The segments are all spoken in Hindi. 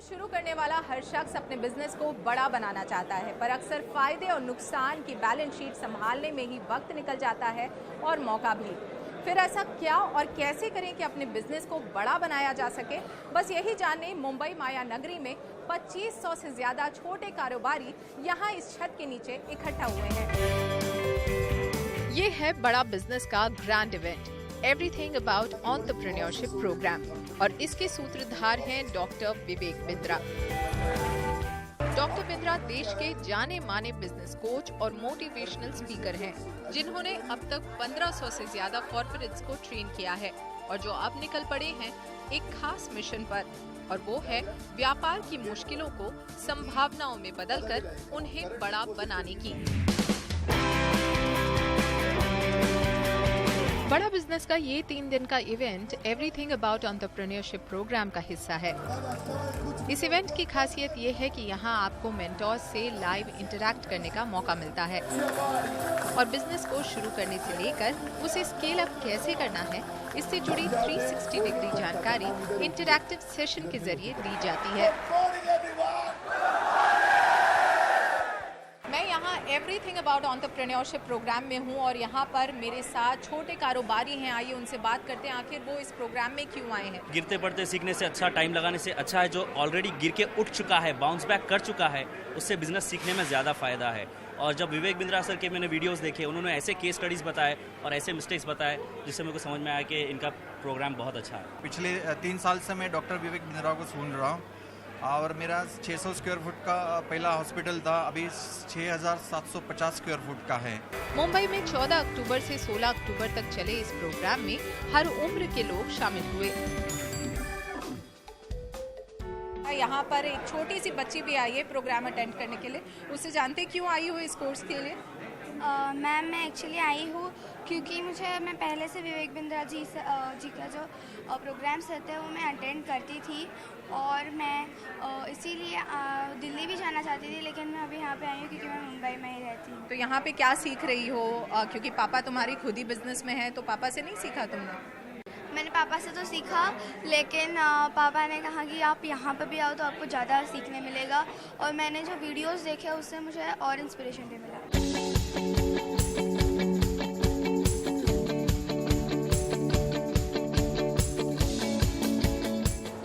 शुरू करने वाला हर शख्स अपने बिजनेस को बड़ा बनाना चाहता है, पर अक्सर फायदे और नुकसान की बैलेंस शीट संभालने में ही वक्त निकल जाता है और मौका भी। फिर ऐसा क्या और कैसे करें कि अपने बिजनेस को बड़ा बनाया जा सके, बस यही जानने मुंबई माया नगरी में 2500 से ज्यादा छोटे कारोबारी यहाँ इस छत के नीचे इकट्ठा हुए हैं। ये है बड़ा बिजनेस का grand event, everything about entrepreneurship programme, और इसके सूत्रधार हैं डॉक्टर विवेक बिंद्रा। डॉक्टर बिंद्रा देश के जाने माने बिजनेस कोच और मोटिवेशनल स्पीकर हैं, जिन्होंने अब तक 1500 से ज्यादा कॉर्पोरेट्स को ट्रेन किया है और जो अब निकल पड़े हैं एक खास मिशन पर, और वो है व्यापार की मुश्किलों को संभावनाओं में बदलकर उन्हें बड़ा बनाने की। बड़ा बिजनेस का ये 3 दिन का event everything about entrepreneurship programme का हिस्सा है। इस इवेंट की खासियत ये है कि यहाँ आपको मेंटोर्स से लाइव इंटरैक्ट करने का मौका मिलता है और बिजनेस को शुरू करने से लेकर उसे स्केल अप कैसे करना है, इससे जुड़ी 360 डिग्री जानकारी इंटरैक्टिव सेशन के जरिए दी जाती है। मैं यहाँ एवरीथिंग अबाउट एंटरप्रेन्योरशिप प्रोग्राम में हूँ और यहाँ पर मेरे साथ छोटे कारोबारी हैं। आइए उनसे बात करते हैं, आखिर वो इस प्रोग्राम में क्यों आए हैं। गिरते पड़ते सीखने से अच्छा, टाइम लगाने से अच्छा है जो ऑलरेडी गिर के उठ चुका है, बाउंस बैक कर चुका है, उससे बिजनेस सीखने में ज़्यादा फायदा है। और जब विवेक बिंद्रा सर के मैंने वीडियोस देखे, उन्होंने ऐसे केस स्टडीज़ बताए और ऐसे मिस्टेक्स बताए जिससे मेरे को समझ में आया कि इनका प्रोग्राम बहुत अच्छा है। पिछले 3 साल से मैं डॉक्टर विवेक बिंद्रा को सुन रहा हूँ और मेरा 600 स्क्वायर फुट का पहला हॉस्पिटल था, अभी 6750 स्क्वायर फुट का है। मुंबई में 14 अक्टूबर से 16 अक्टूबर तक चले इस प्रोग्राम में हर उम्र के लोग शामिल हुए। यहाँ पर एक छोटी सी बच्ची भी आई है प्रोग्राम अटेंड करने के लिए, उससे जानते क्यों आई हो इस कोर्स के लिए। मैम मैं एक्चुअली आई हूँ क्योंकि मैं पहले से विवेक बिंद्रा जी का जो प्रोग्राम्स रहते हैं वो मैं अटेंड करती थी और मैं इसीलिए दिल्ली भी जाना चाहती थी, लेकिन मैं अभी यहाँ पे आई हूँ क्योंकि मैं मुंबई में ही रहती हूँ। तो यहाँ पे क्या सीख रही हो, क्योंकि पापा तुम्हारी खुद ही बिजनेस में है, तो पापा से नहीं सीखा तुमने? मैंने पापा से तो सीखा, लेकिन पापा ने कहा कि आप यहाँ पर भी आओ तो आपको ज़्यादा सीखने मिलेगा, और मैंने जो वीडियोस देखे उससे मुझे और इंस्पिरेशन भी मिला।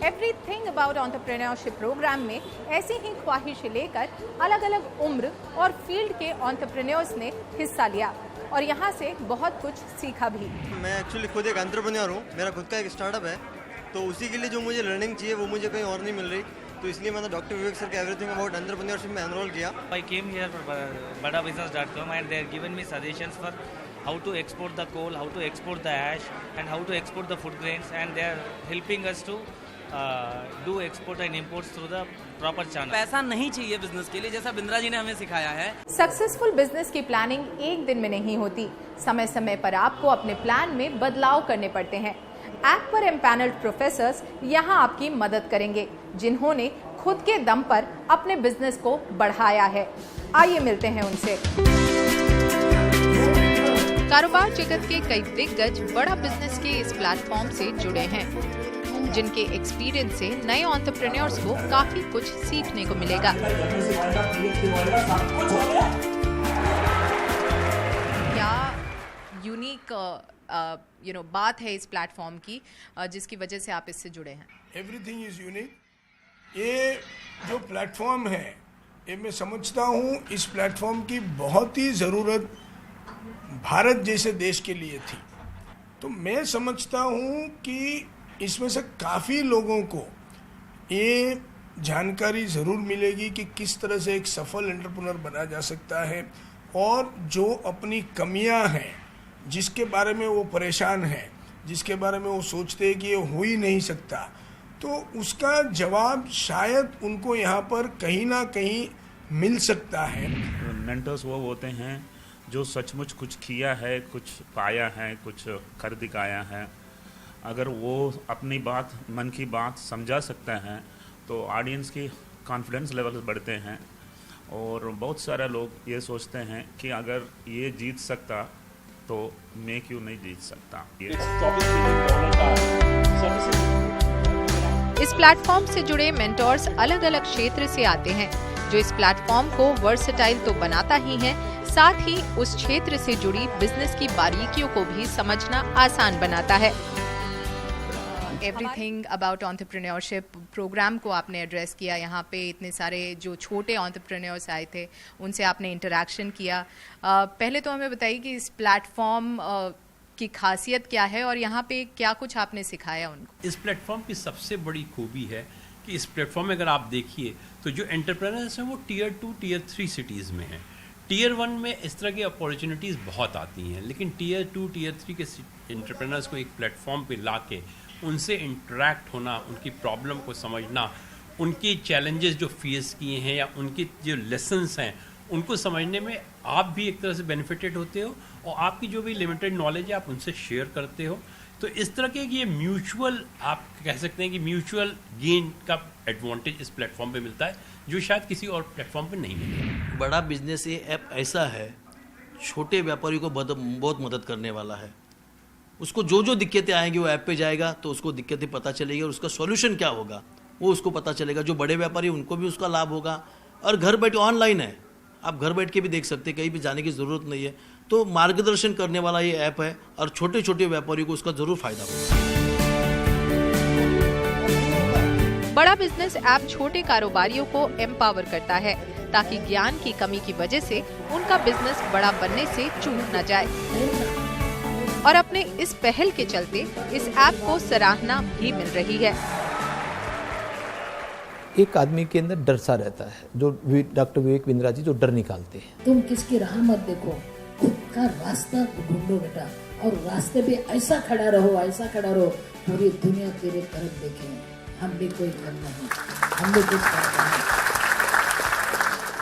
एवरीथिंग अबाउट एंटरप्रेन्योरशिप प्रोग्राम में ऐसी ही ख्वाहिश लेकर अलग अलग उम्र और फील्ड के एंटरप्रेन्योर्स ने हिस्सा लिया और यहाँ से बहुत कुछ सीखा भी। मैं एक्चुअली खुद एक एंटरप्रेन्योर हूँ, मेरा खुद का एक स्टार्टअप है, तो उसी के लिए जो मुझे लर्निंग चाहिए वो मुझे कहीं और नहीं मिल रही, तो इसलिए मैंने डॉक्टर विवेक सर के एवरीथिंग अबाउट एंटरप्रेन्योरशिप में एनरोल किया। I came here for badabusiness.com and they have given me suggestions for how to export the coal, how to export the ash and how to export the food grains, and they are helping us to do export and imports through the proper channel. पैसा नहीं चाहिए बिजनेस के लिए, जैसा बिंद्रा जी ने हमें सिखाया है। सक्सेसफुल बिजनेस की प्लानिंग एक दिन में नहीं होती, समय समय पर आपको अपने प्लान में बदलाव करने पड़ते हैं। ऐप पर एम्पैनल्ड प्रोफेसर्स यहाँ आपकी मदद करेंगे, जिन्होंने खुद के दम पर अपने बिजनेस को बढ़ाया है। आइए मिलते हैं उनसे। कारोबार जगत के कई दिग्गज बड़ा बिजनेस के इस प्लेटफॉर्म से जुड़े हैं, जिनके एक्सपीरियंस से नए एंटरप्रेन्योर्स को काफी कुछ सीखने को मिलेगा। क्या यूनिक बात है इस प्लेटफॉर्म की जिसकी वजह से आप इससे जुड़े हैं? Everything is unique. ये जो प्लेटफॉर्म है, ये मैं समझता हूँ इस प्लेटफॉर्म की बहुत ही ज़रूरत भारत जैसे देश के लिए थी। तो मैं समझता हूँ कि इसमें से काफ़ी लोगों को ये जानकारी ज़रूर मिलेगी कि किस तरह से एक सफल एंटरप्रेन्योर बना जा सकता है, और जो अपनी कमियां हैं, जिसके बारे में वो परेशान हैं, जिसके बारे में वो सोचते हैं कि ये हो ही नहीं सकता, तो उसका जवाब शायद उनको यहाँ पर कहीं ना कहीं मिल सकता है। मेंटर्स वो होते हैं जो सचमुच कुछ किया है, कुछ पाया है, कुछ कर दिखाया है। अगर वो अपनी बात, मन की बात समझा सकते हैं तो ऑडियंस की कॉन्फिडेंस लेवल बढ़ते हैं, और बहुत सारे लोग ये सोचते हैं कि अगर ये जीत सकता तो मैं क्यों नहीं जीत सकता। इस प्लेटफॉर्म से जुड़े मेंटोर्स अलग अलग क्षेत्र से आते हैं, जो इस प्लेटफॉर्म को वर्सेटाइल तो बनाता ही है, साथ ही उस क्षेत्र से जुड़ी बिजनेस की बारीकियों को भी समझना आसान बनाता है। एवरीथिंग अबाउट एंटरप्रेन्योरशिप प्रोग्राम को आपने एड्रेस किया। यहाँ पे इतने सारे जो छोटे एंटरप्रेन्योर्स आए थे, उनसे आपने इंटरेक्शन किया। पहले तो हमें बताइए कि इस प्लेटफॉर्म की खासियत क्या है और यहाँ पे क्या कुछ आपने सिखाया उनको। इस प्लेटफॉर्म की सबसे बड़ी खूबी है कि इस प्लेटफॉर्म में अगर आप देखिए तो जो एंटरप्रेन्योर्स हैं वो टियर 2 टियर 3 सिटीज़ में हैं। टियर 1 में इस तरह की अपॉर्चुनिटीज़ बहुत आती हैं, लेकिन टियर 2 टियर 3 के एंटरप्रेन्योर्स को एक प्लेटफॉर्म पे ला के उनसे इंटरेक्ट होना, उनकी प्रॉब्लम को समझना, उनकी चैलेंजेस जो फेस किए हैं या उनकी जो लेसन्स हैं उनको समझने में आप भी एक तरह से बेनिफिटेड होते हो और आपकी जो भी लिमिटेड नॉलेज है आप उनसे शेयर करते हो। तो इस तरह के ये म्यूचुअल, आप कह सकते हैं कि म्यूचुअल गेन का एडवांटेज इस प्लेटफॉर्म पे मिलता है जो शायद किसी और प्लेटफॉर्म पे नहीं मिलेगा। बड़ा बिजनेस ये ऐप ऐसा है, छोटे व्यापारी को बहुत मदद करने वाला है। उसको जो जो दिक्कतें आएंगी वो ऐप पे जाएगा तो उसको दिक्कतें पता चलेगी और उसका सॉल्यूशन क्या होगा वो उसको पता चलेगा। जो बड़े व्यापारी उनको भी उसका लाभ होगा और घर बैठे ऑनलाइन है, आप घर बैठ के भी देख सकते हैं, कहीं भी जाने की ज़रूरत नहीं है। तो मार्गदर्शन करने वाला ये ऐप है और छोटे छोटे व्यापारियों को उसका ज़रूर फायदा होगा। बड़ा बिजनेस ऐप छोटे कारोबारियों को एम्पावर करता है ताकि ज्ञान की कमी की वजह से उनका बिजनेस बड़ा बनने से चूक न जाए। और अपने इस पहल के चलते इस ऐप को सराहना भी मिल रही है। एक आदमी के अंदर डर सा रहता है, जो डॉक्टर विवेक बिंद्रा जी जो डर निकालते हैं। तुम किसकी राह मत देखो, खुद का रास्ता ढूंढो बेटा, और रास्ते पे ऐसा खड़ा रहो पूरी दुनिया तेरे तरफ देखे। हम भी कोई कम नहीं, हम भी कुछ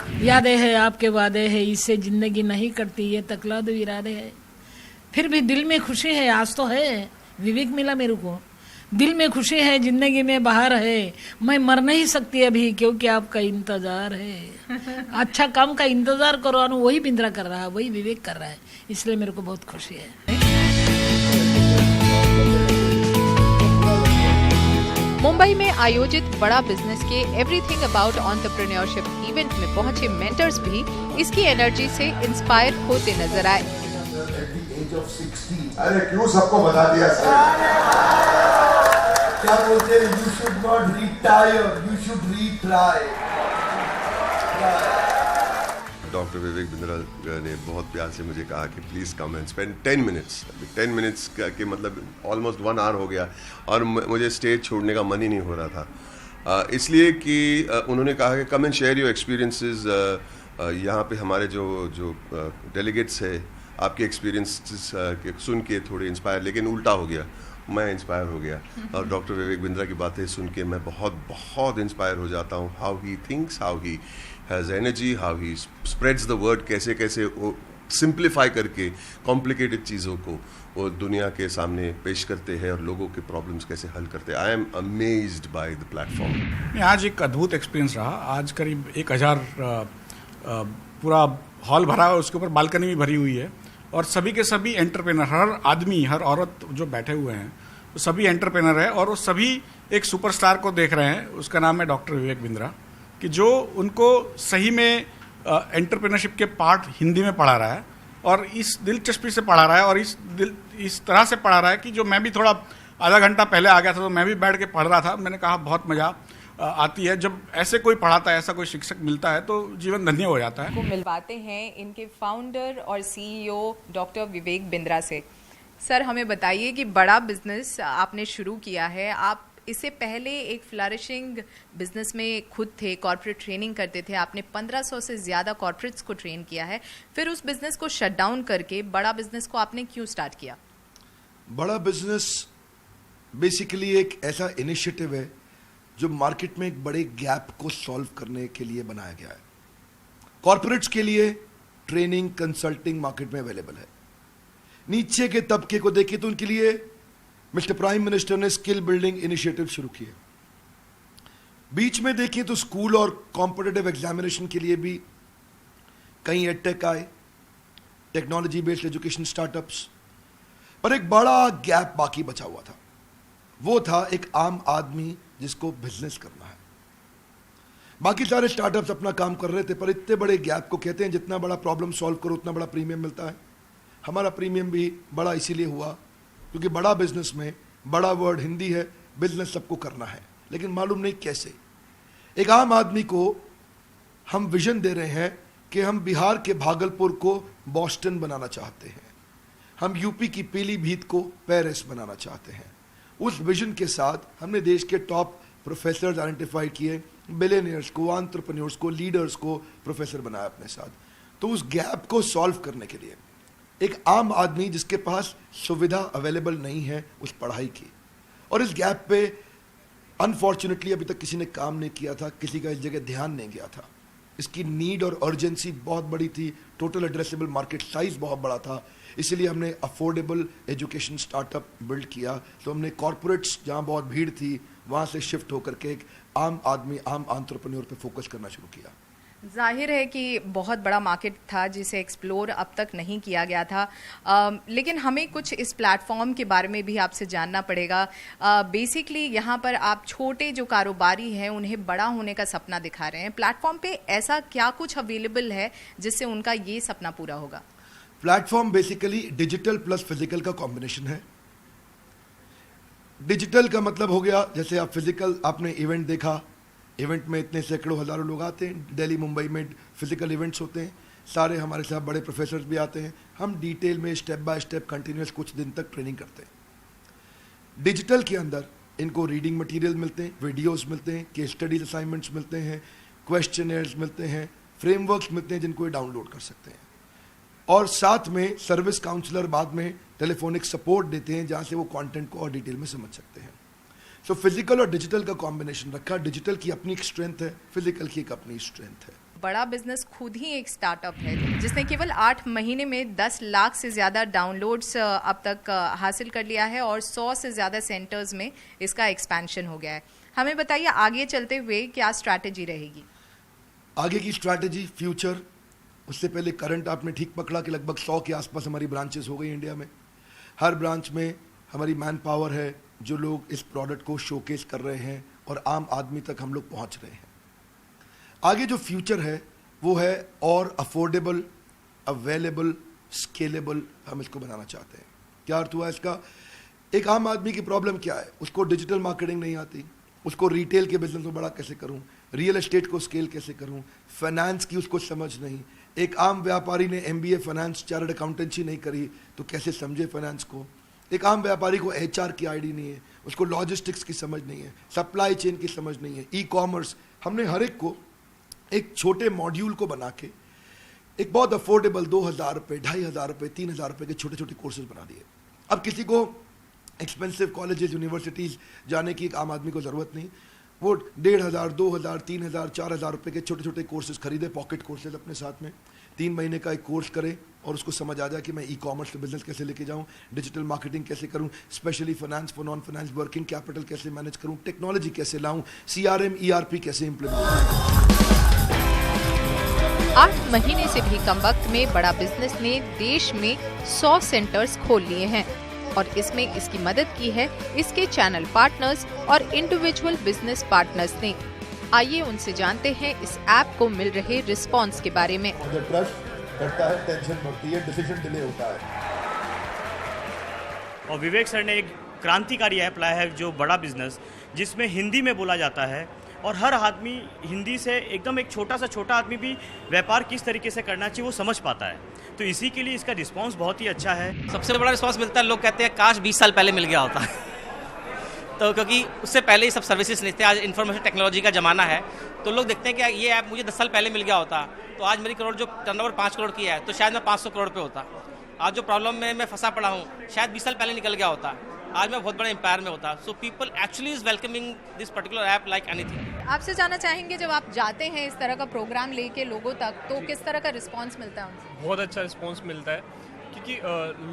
नहीं। यादें है आपके वादे है, इससे जिंदगी नहीं कटती, ये तकलाद इरादे है। फिर भी दिल में खुशी है, आज तो है विवेक मिला मेरे को, दिल में खुशी है, जिंदगी में बहार है। मैं मर नहीं सकती अभी क्योंकि आपका इंतजार है। अच्छा काम का इंतजार करो, वही बिंद्रा कर रहा है, वही विवेक कर रहा है, इसलिए मेरे को बहुत खुशी है। मुंबई में आयोजित बड़ा बिजनेस के एवरीथिंग अबाउट एंटरप्रेन्योरशिप इवेंट में पहुंचे मेंटर्स भी इसकी एनर्जी से इंस्पायर होते नजर आए। अरे क्यों सबको बता दिया सर? क्या बोलते हैं, you should not retire, you should retry. Doctor Vivek Bindra ने बहुत प्यार से मुझे कहा कि please come and spend 10 minutes. 10 minutes के मतलब ऑलमोस्ट 1 आवर हो गया और मुझे स्टेज छोड़ने का मन ही नहीं हो रहा था, इसलिए कि उन्होंने कहा कि come and share your experiences. यहाँ पे हमारे जो डेलीगेट्स है, आपके एक्सपीरियंस सुन के थोड़े इंस्पायर, लेकिन उल्टा हो गया, मैं इंस्पायर हो गया और डॉक्टर विवेक बिंद्रा की बातें सुन के मैं बहुत इंस्पायर हो जाता हूँ। How he thinks, how he has energy, how he spreads the word, कैसे वो सिंप्लीफाई करके कॉम्प्लिकेटेड चीज़ों को वो दुनिया के सामने पेश करते हैं और लोगों के प्रॉब्लम्स कैसे हल करते हैं। I am amazed by the platform. आज एक अद्भुत एक्सपीरियंस रहा। आज करीब 1000 पूरा हॉल भरा है, उसके ऊपर बालकनी भी भरी हुई है और सभी के सभी एंटरप्रेनर, हर आदमी हर औरत जो बैठे हुए हैं वो सभी एंटरप्रेनर है और वो सभी एक सुपरस्टार को देख रहे हैं। उसका नाम है डॉक्टर विवेक बिंद्रा, कि जो उनको सही में एंटरप्रेन्योरशिप के पार्ट हिंदी में पढ़ा रहा है और इस दिलचस्पी से पढ़ा रहा है और इस तरह से पढ़ा रहा है कि जो मैं भी थोड़ा आधा घंटा पहले आ गया था तो मैं भी बैठ के पढ़ रहा था। मैंने कहा बहुत मज़ा आती है जब ऐसे कोई पढ़ाता है, ऐसा कोई शिक्षक मिलता है तो जीवन धन्य हो जाता है। को मिलवाते हैं इनके फाउंडर और सीईओ डॉक्टर विवेक बिंद्रा से। सर, हमें बताइए कि बड़ा बिजनेस आपने शुरू किया है, आप इससे पहले एक फ्लरिशिंग बिजनेस में खुद थे, कॉर्पोरेट ट्रेनिंग करते थे, आपने 1500 से ज़्यादा कॉर्पोरेट्स को ट्रेन किया है, फिर उस बिजनेस को शट डाउन करके बड़ा बिजनेस को आपने क्यों स्टार्ट किया? बड़ा बिजनेस बेसिकली एक ऐसा इनिशिएटिव है जो मार्केट में एक बड़े गैप को सॉल्व करने के लिए बनाया गया है। कॉर्पोरेट्स के लिए ट्रेनिंग कंसल्टिंग मार्केट में अवेलेबल है। नीचे के तबके को देखिए तो उनके लिए मिस्टर प्राइम मिनिस्टर ने स्किल बिल्डिंग इनिशिएटिव शुरू किए। बीच में देखिए तो स्कूल और कॉम्पिटिटिव एग्जामिनेशन के लिए भी कई एडटेक आए, टेक्नोलॉजी बेस्ड एजुकेशन स्टार्टअप्स, पर एक बड़ा गैप बाकी बचा हुआ था। वो था एक आम आदमी जिसको बिजनेस करना है। बाकी सारे स्टार्टअप्स अपना काम कर रहे थे, पर इतने बड़े गैप को कहते हैं जितना बड़ा प्रॉब्लम सॉल्व करो उतना बड़ा प्रीमियम मिलता है। हमारा प्रीमियम भी बड़ा इसीलिए हुआ क्योंकि बड़ा बिजनेस में बड़ा वर्ड हिंदी है, बिजनेस सबको करना है, लेकिन मालूम नहीं कैसे। एक आम आदमी को हम विजन दे रहे हैं कि हम बिहार के भागलपुर को बॉस्टन बनाना चाहते हैं, हम यूपी की पीलीभीत को पेरिस बनाना चाहते हैं। उस विजन के साथ हमने देश के टॉप प्रोफेसर्स आइडेंटिफाई किए, बिलियनियर्स को, एंटरप्रेन्योर्स को, लीडर्स को प्रोफेसर बनाया अपने साथ। तो उस गैप को सॉल्व करने के लिए एक आम आदमी जिसके पास सुविधा अवेलेबल नहीं है उस पढ़ाई की, और इस गैप पे अनफॉर्चुनेटली अभी तक किसी ने काम नहीं किया था, किसी का इस जगह ध्यान नहीं गया था। इसकी नीड और अर्जेंसी बहुत बड़ी थी, टोटल एड्रेसेबल मार्केट साइज बहुत बड़ा था, इसीलिए हमने अफोर्डेबल एजुकेशन स्टार्टअप बिल्ड किया। तो हमने कॉर्पोरेट्स जहाँ बहुत भीड़ थी वहाँ से शिफ्ट होकर के एक आम आदमी, आम एंटरप्रेन्योर पे फोकस करना शुरू किया। जाहिर है कि बहुत बड़ा मार्केट था जिसे एक्सप्लोर अब तक नहीं किया गया था, लेकिन हमें कुछ इस प्लेटफॉर्म के बारे में भी आपसे जानना पड़ेगा। बेसिकली यहाँ पर आप छोटे जो कारोबारी हैं उन्हें बड़ा होने का सपना दिखा रहे हैं। प्लेटफॉर्म पे ऐसा क्या कुछ अवेलेबल है जिससे उनका ये सपना पूरा होगा? Platform basically digital plus physical का कॉम्बिनेशन है। डिजिटल का मतलब हो गया, जैसे आप फिजिकल, आपने इवेंट देखा, इवेंट में इतने सैकड़ों हज़ारों लोग आते हैं, दिल्ली मुंबई में फिजिकल इवेंट्स होते हैं, सारे हमारे साथ बड़े प्रोफेसर्स भी आते हैं, हम डिटेल में स्टेप बाय स्टेप कंटिन्यूस कुछ दिन तक ट्रेनिंग करते हैं। डिजिटल के अंदर इनको रीडिंग मटेरियल मिलते हैं, वीडियोस मिलते हैं, केस स्टडीज असाइनमेंट्स मिलते हैं, क्वेश्चनर्स मिलते हैं, फ्रेमवर्क्स मिलते हैं जिनको ये डाउनलोड कर सकते हैं, और साथ में सर्विस काउंसलर बाद में टेलीफोनिक सपोर्ट देते हैं जहाँ से वो कंटेंट को और डिटेल में समझ सकते हैं। सो फिजिकल और डिजिटल का कॉम्बिनेशन रखा। डिजिटल की अपनी एक स्ट्रेंथ है, फिजिकल की एक अपनी स्ट्रेंथ है। बड़ा बिजनेस खुद ही एक स्टार्टअप है जिसने केवल 8 महीने में 10 लाख से ज़्यादा डाउनलोड्स अब तक हासिल कर लिया है और 100 से ज़्यादा सेंटर्स में इसका एक्सपेंशन हो गया है। हमें बताइए आगे चलते हुए क्या स्ट्रैटेजी रहेगी? आगे की स्ट्रैटेजी, फ्यूचर, उससे पहले करंट आपने ठीक पकड़ा कि लगभग 100 के आसपास हमारी ब्रांचेस हो गई इंडिया में। हर ब्रांच में हमारी मैन पावर है, जो लोग इस प्रोडक्ट को शोकेस कर रहे हैं और आम आदमी तक हम लोग पहुंच रहे हैं। आगे जो फ्यूचर है वो है और अफोर्डेबल, अवेलेबल, स्केलेबल हम इसको बनाना चाहते हैं। क्या अर्थ हुआ इसका? एक आम आदमी की प्रॉब्लम क्या है? उसको डिजिटल मार्केटिंग नहीं आती, उसको रिटेल के बिजनेस को बड़ा कैसे करूं, रियल एस्टेट को स्केल कैसे करूं, फाइनेंस की उसको समझ नहीं। एक आम व्यापारी ने MBA फाइनेंस, चार्टर्ड अकाउंटेंसी नहीं करी तो कैसे समझे फाइनेंस को। एक आम व्यापारी को HR की आईडी नहीं है, उसको लॉजिस्टिक्स की समझ नहीं है, सप्लाई चेन की समझ नहीं है, ई-कॉमर्स। हमने हर एक को एक छोटे मॉड्यूल को बना के एक बहुत अफोर्डेबल 2000 रुपये, 2500 रुपये, 3000 रुपये के छोटे छोटे कोर्सेज बना दिए। अब किसी को एक्सपेंसिव कॉलेजेस, यूनिवर्सिटीज़ जाने की एक आम आदमी को ज़रूरत नहीं, वो 1500, 2000, 3000, 4000 रुपये के छोटे छोटे कोर्सेज खरीदे, पॉकेट कोर्सेज अपने साथ में 3 महीने का एक कोर्स करे और उसको समझ आ जाए कि मैं ई-कॉमर्स बिजनेस कैसे लेके जाऊं, डिजिटल मार्केटिंग कैसे करूं, specially finance for non finance, working capital कैसे मैनेज करूं, टेक्नोलॉजी कैसे लाऊं, CRM, ERP कैसे इम्प्लीमेंट करूं। 8 महीने से भी कम वक्त में बड़ा बिजनेस ने देश में 100 सेंटर्स खोल लिए हैं और इसमें इसकी मदद की है इसके चैनल पार्टनर्स और इंडिविजुअल बिजनेस पार्टनर्स ने। आइए उनसे जानते हैं इस ऐप को मिल रहे रिस्पॉन्स के बारे में। ट्रस्ट बढ़ता है, टेंशन बढ़ती है, डिसीजन डिले होता है। और विवेक सर ने एक क्रांतिकारी ऐप लाया है जो बड़ा बिजनेस, जिसमें हिंदी में बोला जाता है और हर आदमी हिंदी से एकदम एक छोटा आदमी भी व्यापार किस तरीके से करना चाहिए वो समझ पाता है। तो इसी के लिए इसका रिस्पांस बहुत ही अच्छा है। सबसे बड़ा रिस्पांस मिलता है, लोग कहते हैं काश 20 साल पहले मिल गया होता तो क्योंकि उससे पहले ही सब सर्विसेज नहीं थे। आज इन्फॉर्मेशन टेक्नोलॉजी का ज़माना है तो लोग देखते हैं कि ये ऐप मुझे 10 साल पहले मिल गया होता तो आज मेरी करोड़ जो टर्नओवर 5 करोड़ की है तो शायद मैं 500 करोड़ पे होता। आज जो प्रॉब्लम में मैं फंसा पड़ा हूँ शायद 20 साल पहले निकल गया होता, आज मैं बहुत बड़े एम्पायर में होता। So people actually is welcoming this particular app like anything. आपसे जानना चाहेंगे जब आप जाते हैं इस तरह का प्रोग्राम लेके लोगों तक तो किस तरह का रिस्पांस मिलता है उनसे? बहुत अच्छा रिस्पांस मिलता है क्योंकि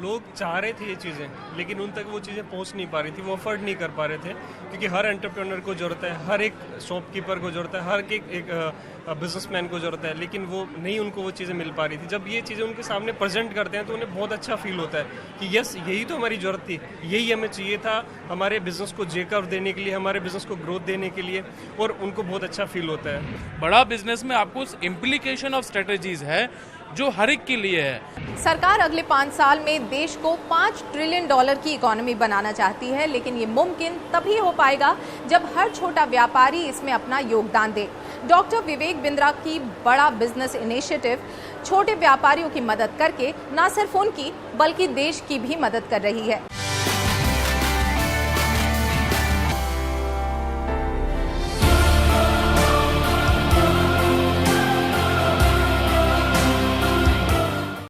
लोग चाह रहे थे ये चीज़ें, लेकिन उन तक वो चीज़ें पहुंच नहीं पा रही थी, वो अफोर्ड नहीं कर पा रहे थे, क्योंकि हर एंटरप्रेन्योर को ज़रूरत है, हर एक शॉपकीपर को ज़रूरत है, हर एक बिजनेसमैन को ज़रूरत है, लेकिन वो नहीं, उनको वो चीज़ें मिल पा रही थी। जब ये चीज़ें उनके सामने प्रेजेंट करते हैं तो उन्हें बहुत अच्छा फील होता है कि यस, यही तो हमारी ज़रूरत थी, यही हमें चाहिए था हमारे बिज़नेस को जेकअप देने के लिए, हमारे बिज़नेस को ग्रोथ देने के लिए, और उनको बहुत अच्छा फील होता है। बड़ा बिजनेस में आपको इम्प्लीकेशन ऑफ स्ट्रेटजीज है जो हर एक के लिए है। सरकार अगले 5 साल में देश को $5 ट्रिलियन की इकोनॉमी बनाना चाहती है, लेकिन ये मुमकिन तभी हो पाएगा जब हर छोटा व्यापारी इसमें अपना योगदान दे। डॉक्टर विवेक बिंद्रा की बड़ा बिजनेस इनिशिएटिव छोटे व्यापारियों की मदद करके न सिर्फ उनकी बल्कि देश की भी मदद कर रही है।